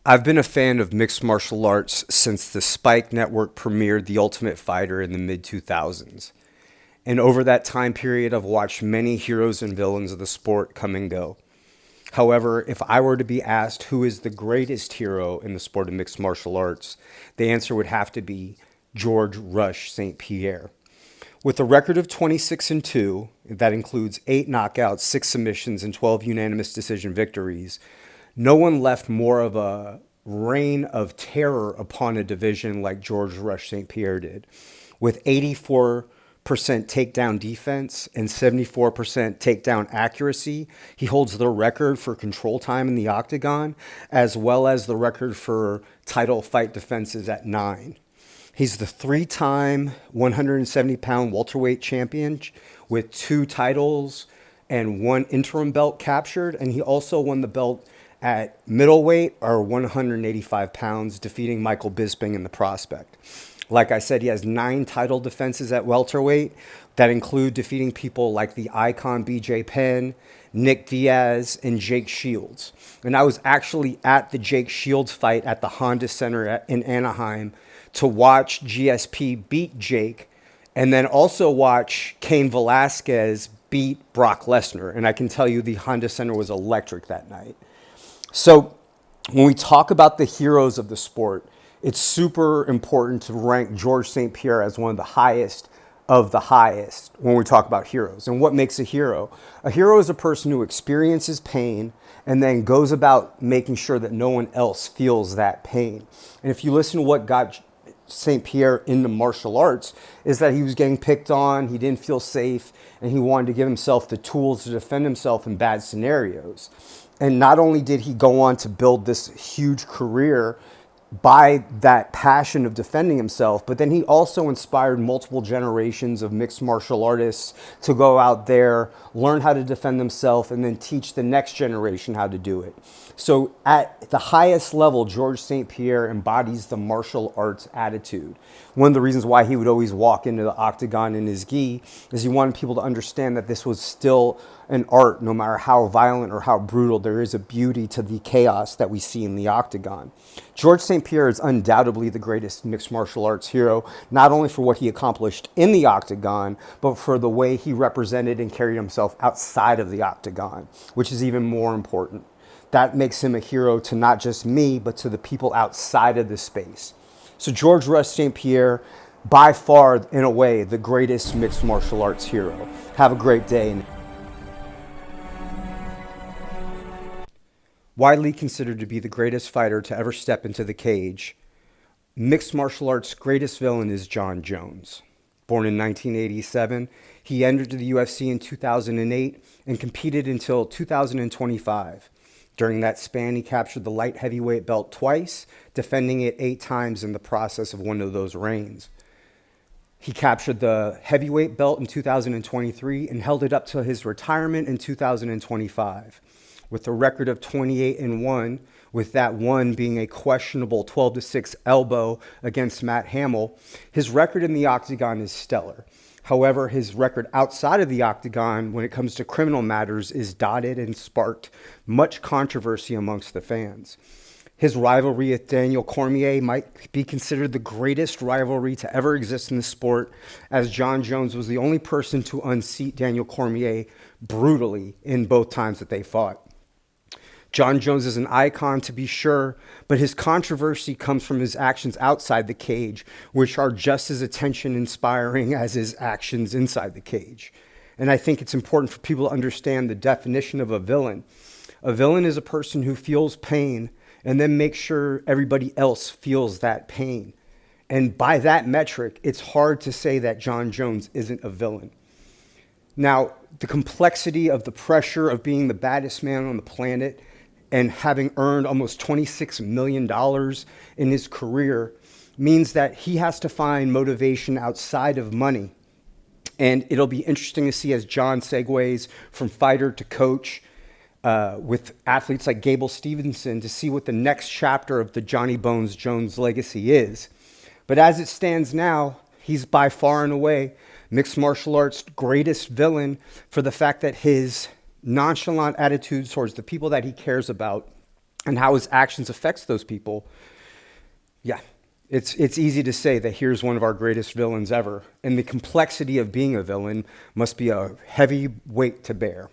I've been a fan of mixed martial arts since the Spike Network premiered The Ultimate Fighter in the mid 2000s. And over that time period, I've watched many heroes and villains of the sport come and go. However, if I were to be asked who is the greatest hero in the sport of mixed martial arts, the answer would have to be George Rush St. Pierre. With a record of 26 and 2, that includes 8 knockouts, 6 submissions, and 12 unanimous decision victories, no one left more of a reign of terror upon a division like George Rush St. Pierre did. With 84% takedown defense and 74% takedown accuracy, he holds the record for control time in the octagon, as well as the record for title fight defenses at 9. He's the 3-time 170-pound welterweight champion with 2 titles and 1 interim belt captured. And he also won the belt at middleweight, or 185 pounds, defeating Michael Bisping in the prospect. Like I said, he has 9 title defenses at welterweight that include defeating people like the icon BJ Penn, Nick Diaz, and Jake Shields. And I was actually at the Jake Shields fight at the Honda Center in Anaheim to watch GSP beat Jake, and then also watch Cain Velasquez beat Brock Lesnar. And I can tell you the Honda Center was electric that night. So when we talk about the heroes of the sport, it's super important to rank George St. Pierre as one of the highest when we talk about heroes. And what makes a hero? A hero is a person who experiences pain and then goes about making sure that no one else feels that pain. And if you listen to what got St. Pierre into martial arts, is that he was getting picked on, he didn't feel safe, and he wanted to give himself the tools to defend himself in bad scenarios. And not only did he go on to build this huge career by that passion of defending himself, but then he also inspired multiple generations of mixed martial artists to go out there, learn how to defend themselves, and then teach the next generation how to do it. So at the highest level, George St. Pierre embodies the martial arts attitude. One of the reasons why he would always walk into the octagon in his gi is he wanted people to understand that this was still an art. No matter how violent or how brutal, there is a beauty to the chaos that we see in the octagon. George St. Pierre is undoubtedly the greatest mixed martial arts hero, not only for what he accomplished in the octagon, but for the way he represented and carried himself outside of the octagon, which is even more important. That makes him a hero to not just me, but to the people outside of the space. So George Rush St. Pierre, by far, in a way, the greatest mixed martial arts hero. Have a great day. Widely considered to be the greatest fighter to ever step into the cage, mixed martial arts' greatest villain is Jon Jones. Born in 1987, he entered the UFC in 2008 and competed until 2025. During that span, he captured the light heavyweight belt twice, defending it 8 times in the process of one of those reigns. He captured the heavyweight belt in 2023 and held it up to his retirement in 2025. With a record of 28 and 1, with that one being a questionable 12-6 elbow against Matt Hamill, his record in the octagon is stellar. However, his record outside of the octagon when it comes to criminal matters is dotted and sparked much controversy amongst the fans. His rivalry with Daniel Cormier might be considered the greatest rivalry to ever exist in the sport, as Jon Jones was the only person to unseat Daniel Cormier brutally in both times that they fought. Jon Jones is an icon, to be sure, but his controversy comes from his actions outside the cage, which are just as attention-inspiring as his actions inside the cage. And I think it's important for people to understand the definition of a villain. A villain is a person who feels pain and then makes sure everybody else feels that pain. And by that metric, it's hard to say that Jon Jones isn't a villain. Now, the complexity of the pressure of being the baddest man on the planet and having earned almost $26 million in his career means that he has to find motivation outside of money. And it'll be interesting to see as Jon segues from fighter to coach with athletes like Gable Stevenson to see what the next chapter of the Johnny Bones Jones legacy is. But as it stands now, he's by far and away mixed martial arts' greatest villain for the fact that his nonchalant attitudes towards the people that he cares about and how his actions affects those people, yeah, it's easy to say that here's one of our greatest villains ever. And the complexity of being a villain must be a heavy weight to bear.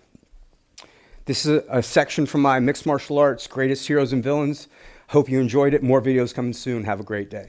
This is a section from my mixed martial arts greatest heroes and villains. Hope you enjoyed it. More videos coming soon. Have a great day.